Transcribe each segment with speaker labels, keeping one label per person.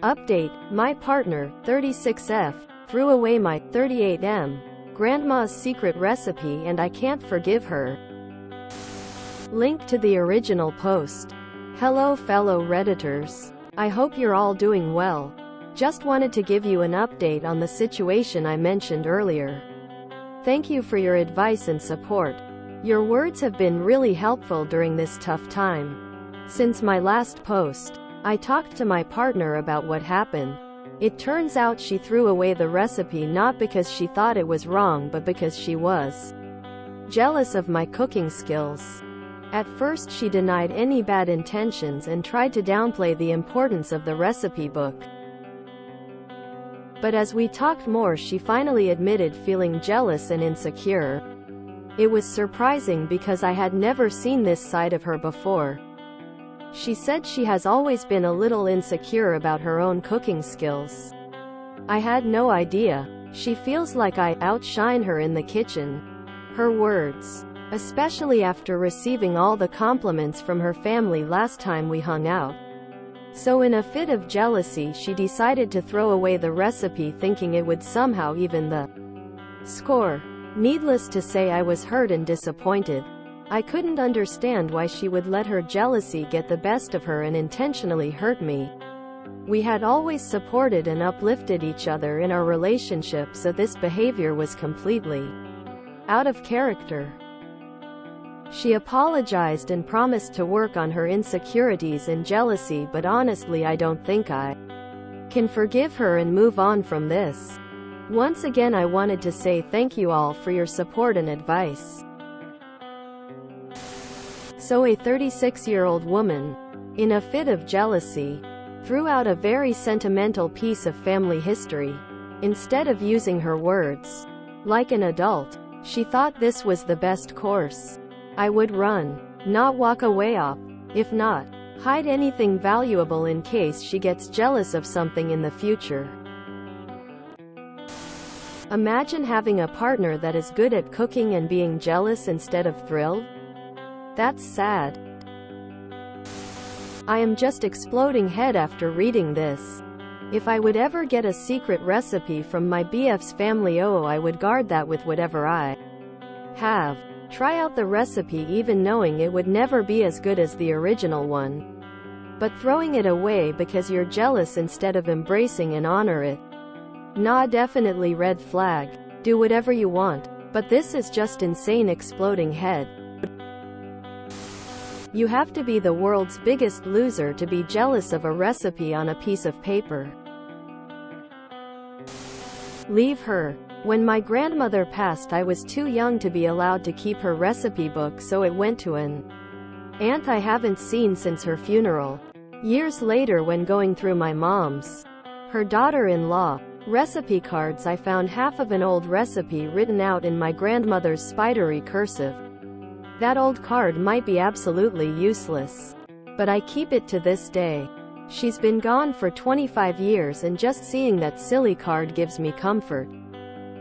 Speaker 1: Update: my partner, 36F, threw away my 38M grandma's secret recipe and I can't forgive her. Link to the original post. Hello fellow Redditors. I hope you're all doing well. Just wanted to give you an update on the situation I mentioned earlier. Thank you for your advice and support. Your words have been really helpful during this tough time. Since my last post, I talked to my partner about what happened. It turns out she threw away the recipe not because she thought it was wrong but because she was jealous of my cooking skills. At first she denied any bad intentions and tried to downplay the importance of the recipe book. But as we talked more, she finally admitted feeling jealous and insecure. It was surprising because I had never seen this side of her before. She said she has always been a little insecure about her own cooking skills. I had no idea. She feels like I outshine her in the kitchen. Her words. Especially after receiving all the compliments from her family last time we hung out. So in a fit of jealousy she decided to throw away the recipe thinking it would somehow even the score. Needless to say, I was hurt and disappointed. I couldn't understand why she would let her jealousy get the best of her and intentionally hurt me. We had always supported and uplifted each other in our relationship, so this behavior was completely out of character. She apologized and promised to work on her insecurities and jealousy, but honestly I don't think I can forgive her and move on from this. Once again I wanted to say thank you all for your support and advice. So a 36-year-old woman, in a fit of jealousy, threw out a very sentimental piece of family history. Instead of using her words like an adult, she thought this was the best course. I would run, not walk away up. If not, hide anything valuable in case she gets jealous of something in the future. Imagine having a partner that is good at cooking and being jealous instead of thrilled. That's sad. I am just exploding head after reading this. If I would ever get a secret recipe from my BF's family, I would guard that with whatever I have. Try out the recipe even knowing it would never be as good as the original one. But throwing it away because you're jealous instead of embracing and honor it. Nah, definitely red flag. Do whatever you want. But this is just insane, exploding head. You have to be the world's biggest loser to be jealous of a recipe on a piece of paper. Leave her. When my grandmother passed, I was too young to be allowed to keep her recipe book, so it went to an aunt I haven't seen since her funeral. Years later, when going through my mom's, her daughter-in-law, recipe cards, I found half of an old recipe written out in my grandmother's spidery cursive. That old card might be absolutely useless, but I keep it to this day. She's been gone for 25 years and just seeing that silly card gives me comfort.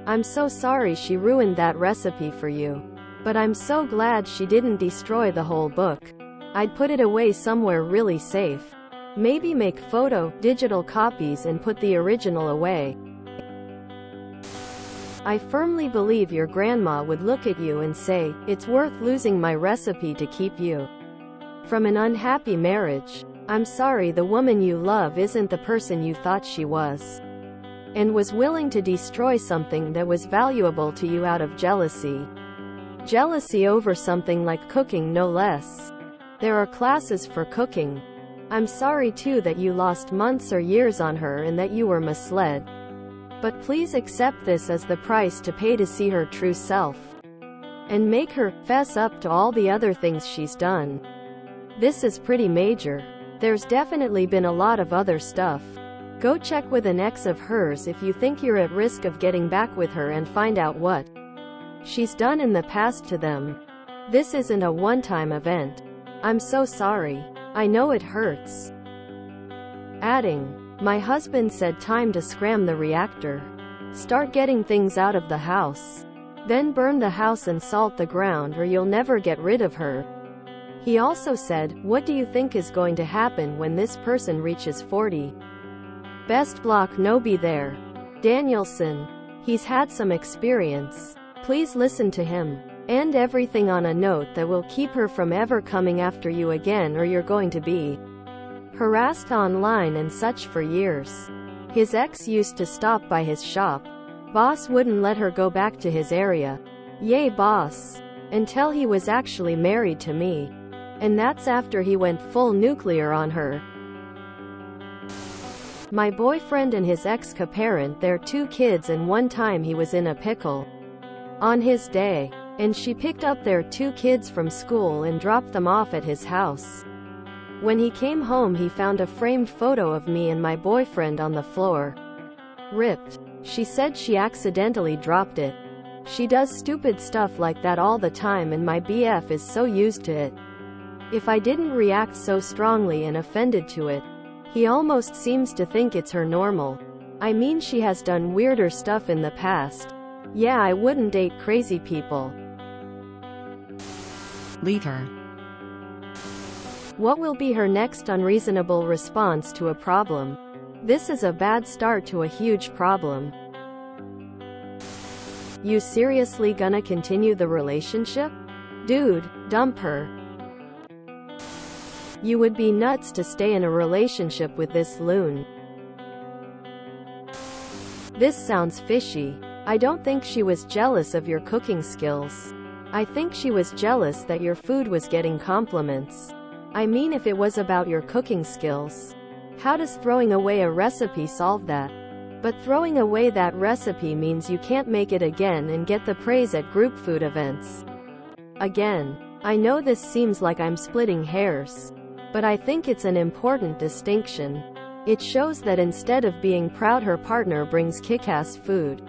Speaker 1: I'm so sorry she ruined that recipe for you. But I'm so glad she didn't destroy the whole book. I'd put it away somewhere really safe. Maybe make digital copies and put the original away. I firmly believe your grandma would look at you and say, "It's worth losing my recipe to keep you from an unhappy marriage." I'm sorry the woman you love isn't the person you thought she was, and was willing to destroy something that was valuable to you out of jealousy. Jealousy over something like cooking, no less. There are classes for cooking. I'm sorry too that you lost months or years on her and that you were misled. But please accept this as the price to pay to see her true self. And make her fess up to all the other things she's done. This is pretty major. There's definitely been a lot of other stuff. Go check with an ex of hers if you think you're at risk of getting back with her, and find out what she's done in the past to them. This isn't a one-time event. I'm so sorry. I know it hurts. Adding, my husband said time to scram the reactor. Start getting things out of the house. Then burn the house and salt the ground or you'll never get rid of her. He also said, what do you think is going to happen when this person reaches 40? Best block no be there. Danielson. He's had some experience. Please listen to him. End everything on a note that will keep her from ever coming after you again, or you're going to be harassed online and such for years. His ex used to stop by his shop. Boss wouldn't let her go back to his area. Yay boss. Until he was actually married to me. And that's after he went full nuclear on her. My boyfriend and his ex co-parent their 2 kids, and one time he was in a pickle on his day, and she picked up their 2 kids from school and dropped them off at his house. When he came home he found a framed photo of me and my boyfriend on the floor. Ripped. She said she accidentally dropped it. She does stupid stuff like that all the time, and my BF is so used to it. If I didn't react so strongly and offended to it, he almost seems to think it's her normal. I mean, she has done weirder stuff in the past. Yeah, I wouldn't date crazy people.
Speaker 2: Leave her.
Speaker 1: What will be her next unreasonable response to a problem? This is a bad start to a huge problem. You seriously gonna continue the relationship? Dude, dump her. You would be nuts to stay in a relationship with this loon. This sounds fishy. I don't think she was jealous of your cooking skills. I think she was jealous that your food was getting compliments. I mean, if it was about your cooking skills, how does throwing away a recipe solve that? But throwing away that recipe means you can't make it again and get the praise at group food events. Again, I know this seems like I'm splitting hairs, but I think it's an important distinction. It shows that instead of being proud her partner brings kick-ass food,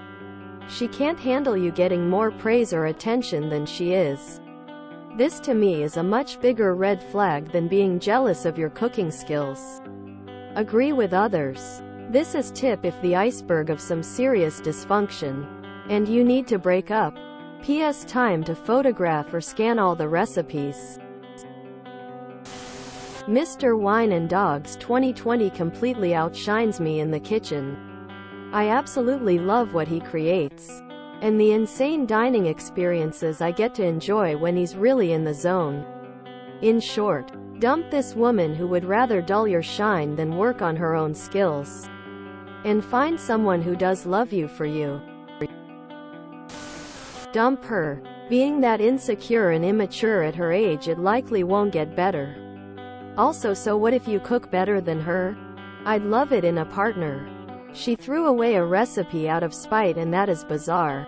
Speaker 1: she can't handle you getting more praise or attention than she is. This to me is a much bigger red flag than being jealous of your cooking skills. Agree with others. This is tip if the iceberg of some serious dysfunction, and you need to break up. PS time to photograph or scan all the recipes. Mr. Wine and Dogs 2020 completely outshines me in the kitchen. I absolutely love what he creates, and the insane dining experiences I get to enjoy when he's really in the zone. In short, dump this woman who would rather dull your shine than work on her own skills. And find someone who does love you for you. Dump her. Being that insecure and immature at her age, it likely won't get better. Also, so what if you cook better than her? I'd love it in a partner. She threw away a recipe out of spite, and that is bizarre.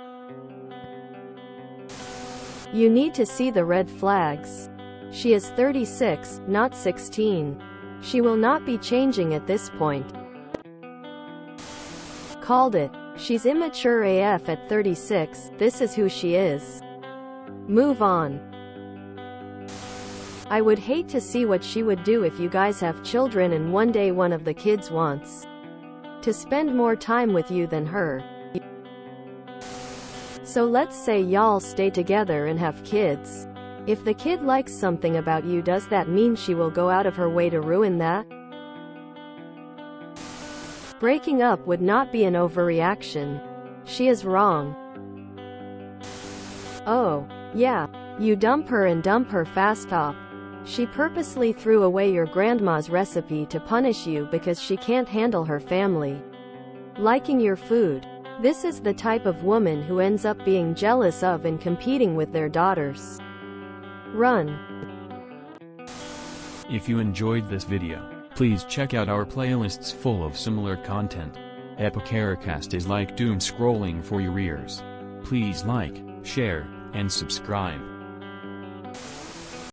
Speaker 1: You need to see the red flags. She is 36, not 16. She will not be changing at this point. Called it. She's immature AF at 36, this is who she is. Move on. I would hate to see what she would do if you guys have children and one day one of the kids wants to spend more time with you than her. So let's say y'all stay together and have kids. If the kid likes something about you, does that mean she will go out of her way to ruin that? Breaking up would not be an overreaction. She is wrong. Oh, yeah. You dump her, and dump her fast up. She purposely threw away your grandma's recipe to punish you because she can't handle her family liking your food. This is the type of woman who ends up being jealous of and competing with their daughters. Run.
Speaker 3: If you enjoyed this video, please check out our playlists full of similar content. Epicaricast is like doom scrolling for your ears. Please like, share, and subscribe.